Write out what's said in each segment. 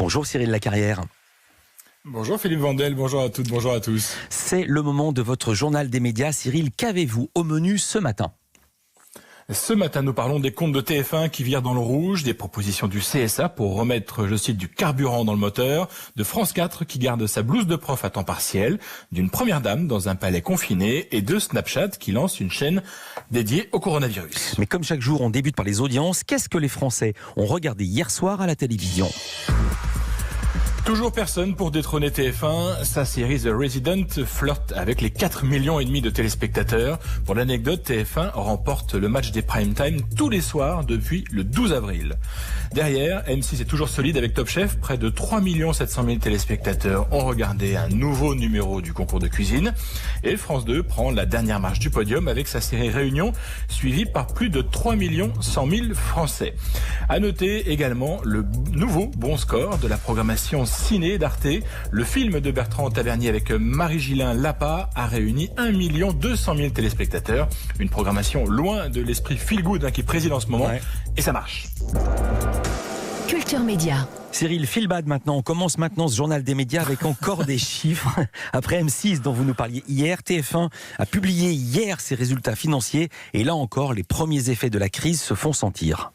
Bonjour Cyril Lacarrière. Bonjour Philippe Vandel, bonjour à toutes, bonjour à tous. C'est le moment de votre journal des médias. Cyril, qu'avez-vous au menu ce matin ? Ce matin, nous parlons des comptes de TF1 qui virent dans le rouge, des propositions du CSA pour remettre, je cite, du carburant dans le moteur, de France 4 qui garde sa blouse de prof à temps partiel, d'une première dame dans un palais confiné et de Snapchat qui lance une chaîne dédiée au coronavirus. Mais comme chaque jour, on débute par les audiences. Qu'est-ce que les Français ont regardé hier soir à la télévision ? Toujours personne pour détrôner TF1. Sa série The Resident flirte avec les 4,5 millions de téléspectateurs. Pour l'anecdote, TF1 remporte le match des prime time tous les soirs depuis le 12 avril. Derrière, M6 est toujours solide avec Top Chef. Près de 3,7 millions de téléspectateurs ont regardé un nouveau numéro du concours de cuisine. Et France 2 prend la dernière marche du podium avec sa série Réunion, suivie par plus de 3,1 millions de Français. À noter également le nouveau bon score de la programmation ciné d'Arte. Le film de Bertrand Tavernier avec Marie-Ghislain Lapa a réuni 1,2 million de téléspectateurs. Une programmation loin de l'esprit feel-good qui préside en ce moment. Et ça marche. Culture Média. Cyril, feel bad maintenant. On commence maintenant ce journal des médias avec encore des chiffres. Après M6 dont vous nous parliez hier, TF1 a publié hier ses résultats financiers. Et là encore, les premiers effets de la crise se font sentir.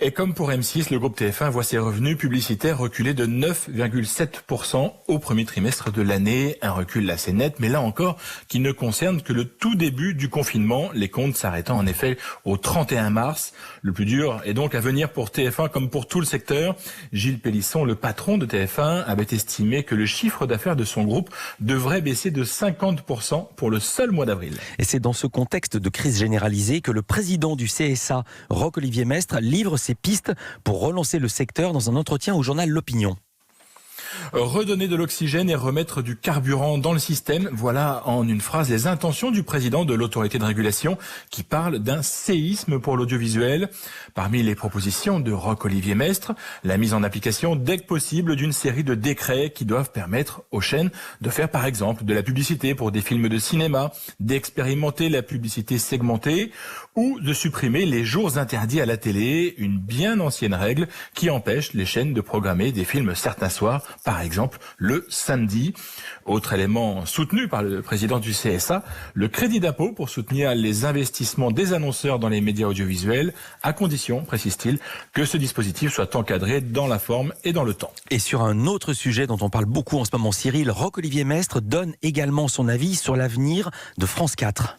Et comme pour M6, le groupe TF1 voit ses revenus publicitaires reculer de 9,7% au premier trimestre de l'année. Un recul assez net, mais là encore, qui ne concerne que le tout début du confinement, les comptes s'arrêtant en effet au 31 mars. Le plus dur est donc à venir pour TF1 comme pour tout le secteur. Gilles Pélisson, le patron de TF1, avait estimé que le chiffre d'affaires de son groupe devrait baisser de 50% pour le seul mois d'avril. Et c'est dans ce contexte de crise généralisée que le président du CSA, Roch-Olivier Maistre, livre ses pistes pour relancer le secteur dans un entretien au journal L'Opinion. Redonner de l'oxygène et remettre du carburant dans le système, voilà en une phrase les intentions du président de l'autorité de régulation qui parle d'un séisme pour l'audiovisuel. Parmi les propositions de Roch-Olivier Maistre, la mise en application dès que possible d'une série de décrets qui doivent permettre aux chaînes de faire par exemple de la publicité pour des films de cinéma, d'expérimenter la publicité segmentée ou de supprimer les jours interdits à la télé, une bien ancienne règle qui empêche les chaînes de programmer des films certains soirs, par exemple le samedi. Autre élément soutenu par le président du CSA, le crédit d'impôt pour soutenir les investissements des annonceurs dans les médias audiovisuels, à condition, précise-t-il, que ce dispositif soit encadré dans la forme et dans le temps. Et sur un autre sujet dont on parle beaucoup en ce moment, Cyril, Roch-Olivier Maistre donne également son avis sur l'avenir de France 4.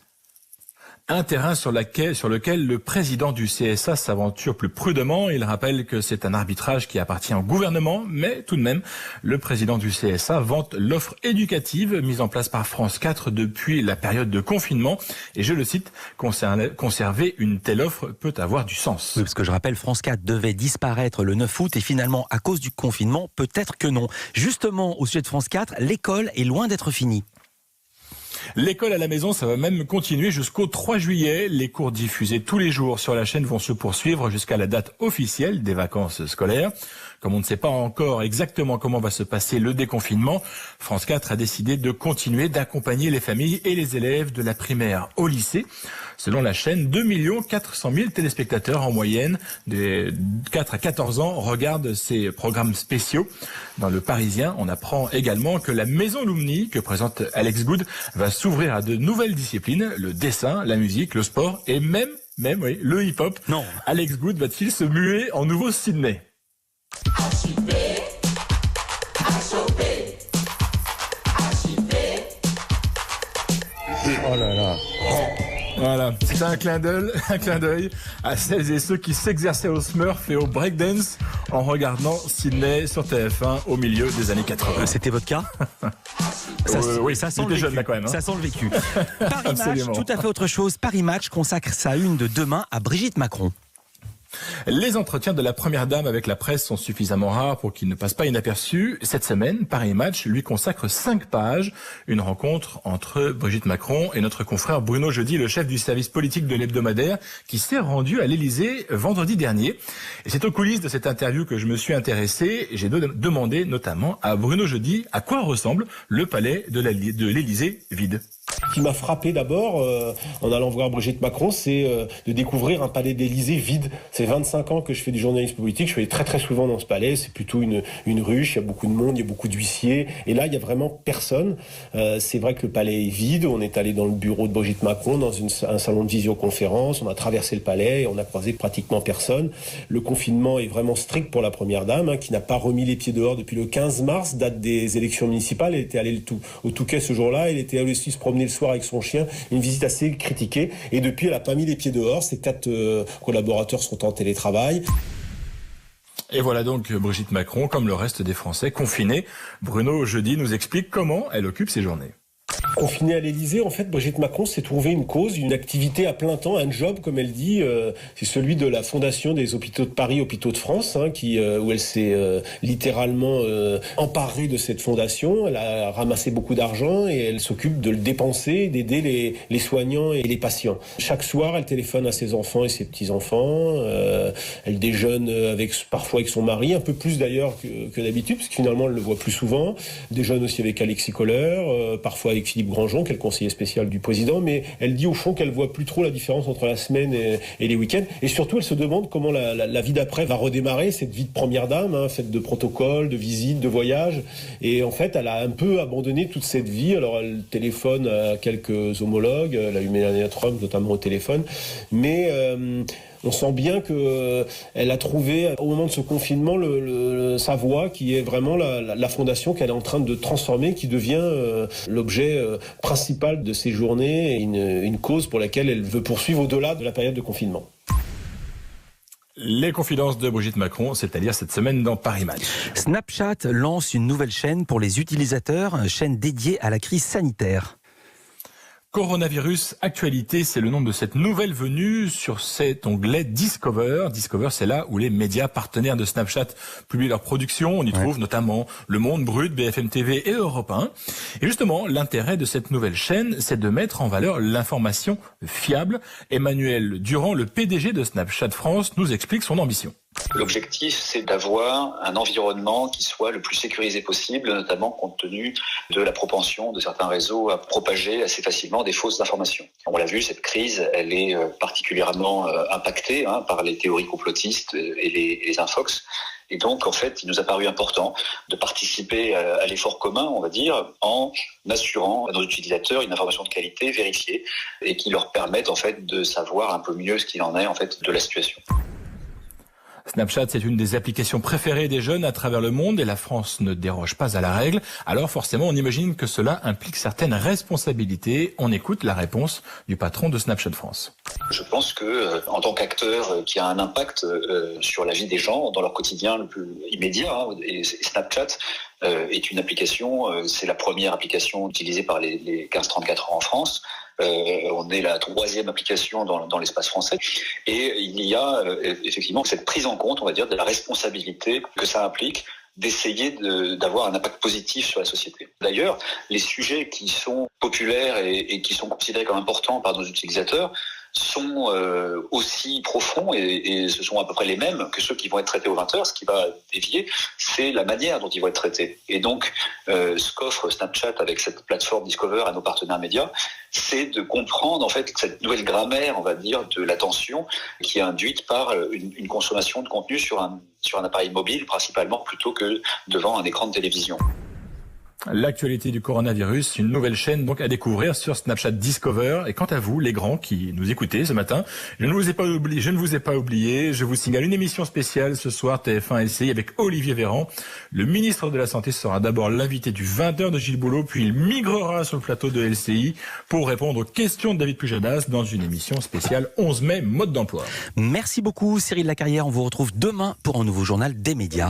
Un terrain sur lequel le président du CSA s'aventure plus prudemment. Il rappelle que c'est un arbitrage qui appartient au gouvernement, mais tout de même, le président du CSA vante l'offre éducative mise en place par France 4 depuis la période de confinement. Et je le cite, conserver une telle offre peut avoir du sens. Oui, parce que je rappelle, France 4 devait disparaître le 9 août et finalement, à cause du confinement, peut-être que non. Justement, au sujet de France 4, l'école est loin d'être finie. L'école à la maison, ça va même continuer jusqu'au 3 juillet. Les cours diffusés tous les jours sur la chaîne vont se poursuivre jusqu'à la date officielle des vacances scolaires. Comme on ne sait pas encore exactement comment va se passer le déconfinement, France 4 a décidé de continuer d'accompagner les familles et les élèves de la primaire au lycée. Selon la chaîne, 2 400 000 téléspectateurs en moyenne de 4 à 14 ans regardent ces programmes spéciaux. Dans le Parisien, on apprend également que la Maison Lumni, que présente Alex Good, va s'ouvrir à de nouvelles disciplines, le dessin, la musique, le sport et même le hip-hop. Non. Alex Good va-t-il se muer en nouveau Sydney ? Oh là là. Voilà, c'est un clin d'œil à celles et ceux qui s'exerçaient au Smurf et au breakdance en regardant Sydney sur TF1 au milieu des années 80. C'était votre cas ? Oui, ça sent le jeune vécu. là quand même. Ça sent le vécu. Paris Match, Absolument. tout à fait autre chose. Paris Match consacre sa une de demain à Brigitte Macron. Les entretiens de la première dame avec la presse sont suffisamment rares pour qu'ils ne passent pas inaperçus. Cette semaine, Paris Match lui consacre 5 pages. Une rencontre entre Brigitte Macron et notre confrère Bruno Jeudi, le chef du service politique de l'hebdomadaire, qui s'est rendu à l'Élysée vendredi dernier. Et c'est aux coulisses de cette interview que je me suis intéressé. J'ai demandé notamment à Bruno Jeudi à quoi ressemble le palais de l'Élysée vide. Ce qui m'a frappé d'abord en allant voir Brigitte Macron, c'est de découvrir un palais d'Élysée vide. C'est 25 ans que je fais du journalisme politique, je suis allé très très souvent dans ce palais, c'est plutôt une ruche, il y a beaucoup de monde, il y a beaucoup d'huissiers, et là il y a vraiment personne. C'est vrai que le palais est vide, on est allé dans le bureau de Brigitte Macron, dans un salon de visioconférence, on a traversé le palais et on a croisé pratiquement personne. Le confinement est vraiment strict pour la première dame, qui n'a pas remis les pieds dehors depuis le 15 mars, date des élections municipales. Elle était allée au Touquet ce jour-là, elle était allée aussi se promener le soir avec son chien, une visite assez critiquée, et depuis elle n'a pas mis les pieds dehors. Ses 4 collaborateurs sont en télétravail. Et voilà donc Brigitte Macron, comme le reste des Français, confinés. Bruno Jeudi nous explique comment elle occupe ses journées. Confinée à l'Élysée, en fait, Brigitte Macron s'est trouvé une cause, une activité à plein temps, un job, comme elle dit. C'est celui de la Fondation des Hôpitaux de Paris, Hôpitaux de France, où elle s'est littéralement emparée de cette fondation. Elle a ramassé beaucoup d'argent et elle s'occupe de le dépenser, d'aider les soignants et les patients. Chaque soir, elle téléphone à ses enfants et ses petits-enfants. Elle déjeune parfois avec son mari, un peu plus d'ailleurs que d'habitude, parce que finalement, elle le voit plus souvent. Elle déjeune aussi avec Alexis Kohler, parfois avec Philippe Grandjean, qui est le conseiller spécial du président, mais elle dit au fond qu'elle voit plus trop la différence entre la semaine et les week-ends. Et surtout, elle se demande comment la vie d'après va redémarrer, cette vie de première dame, faite de protocoles, de visites, de voyages. Et en fait, elle a un peu abandonné toute cette vie. Alors, elle téléphone à quelques homologues, elle a eu Melania Trump notamment au téléphone, mais on sent bien qu'elle a trouvé, au moment de ce confinement, sa voie, qui est vraiment la fondation qu'elle est en train de transformer, qui devient l'objet principal de ses journées, et une cause pour laquelle elle veut poursuivre au-delà de la période de confinement. Les confidences de Brigitte Macron, c'est-à-dire cette semaine dans Paris Match. Snapchat lance une nouvelle chaîne pour les utilisateurs, chaîne dédiée à la crise sanitaire. Coronavirus Actualité, c'est le nom de cette nouvelle venue sur cet onglet Discover. Discover, c'est là où les médias partenaires de Snapchat publient leurs productions. On y trouve notamment Le Monde Brut, BFM TV et Europe 1. Et justement, l'intérêt de cette nouvelle chaîne, c'est de mettre en valeur l'information fiable. Emmanuel Durand, le PDG de Snapchat France, nous explique son ambition. L'objectif, c'est d'avoir un environnement qui soit le plus sécurisé possible, notamment compte tenu de la propension de certains réseaux à propager assez facilement des fausses informations. On l'a vu, cette crise, elle est particulièrement impactée par les théories complotistes et les infox. Et donc, en fait, il nous a paru important de participer à l'effort commun, on va dire, en assurant à nos utilisateurs une information de qualité vérifiée et qui leur permette, en fait, de savoir un peu mieux ce qu'il en est, en fait, de la situation. Snapchat, c'est une des applications préférées des jeunes à travers le monde et la France ne déroge pas à la règle. Alors forcément, on imagine que cela implique certaines responsabilités. On écoute la réponse du patron de Snapchat France. Je pense que, en tant qu'acteur qui a un impact sur la vie des gens dans leur quotidien le plus immédiat, et Snapchat est une application, c'est la première application utilisée par les 15-34 ans en France. On est la 3e application dans l'espace français et il y a effectivement cette prise en compte, on va dire, de la responsabilité que ça implique d'essayer d'avoir un impact positif sur la société. D'ailleurs, les sujets qui sont populaires et qui sont considérés comme importants par nos utilisateurs sont aussi profonds et ce sont à peu près les mêmes que ceux qui vont être traités aux 20h. Ce qui va dévier, c'est la manière dont ils vont être traités. Et donc, ce qu'offre Snapchat avec cette plateforme Discover à nos partenaires médias, c'est de comprendre en fait cette nouvelle grammaire, on va dire, de l'attention qui est induite par une consommation de contenu sur un appareil mobile principalement plutôt que devant un écran de télévision. L'actualité du coronavirus, une nouvelle chaîne donc à découvrir sur Snapchat Discover. Et quant à vous, les grands qui nous écoutez ce matin, je ne vous ai pas oublié. Je vous signale une émission spéciale ce soir TF1 LCI avec Olivier Véran. Le ministre de la Santé sera d'abord l'invité du 20h de Gilles Boulot, puis il migrera sur le plateau de LCI pour répondre aux questions de David Pujadas dans une émission spéciale 11 mai, mode d'emploi. Merci beaucoup Cyril Lacarrière. On vous retrouve demain pour un nouveau journal des médias.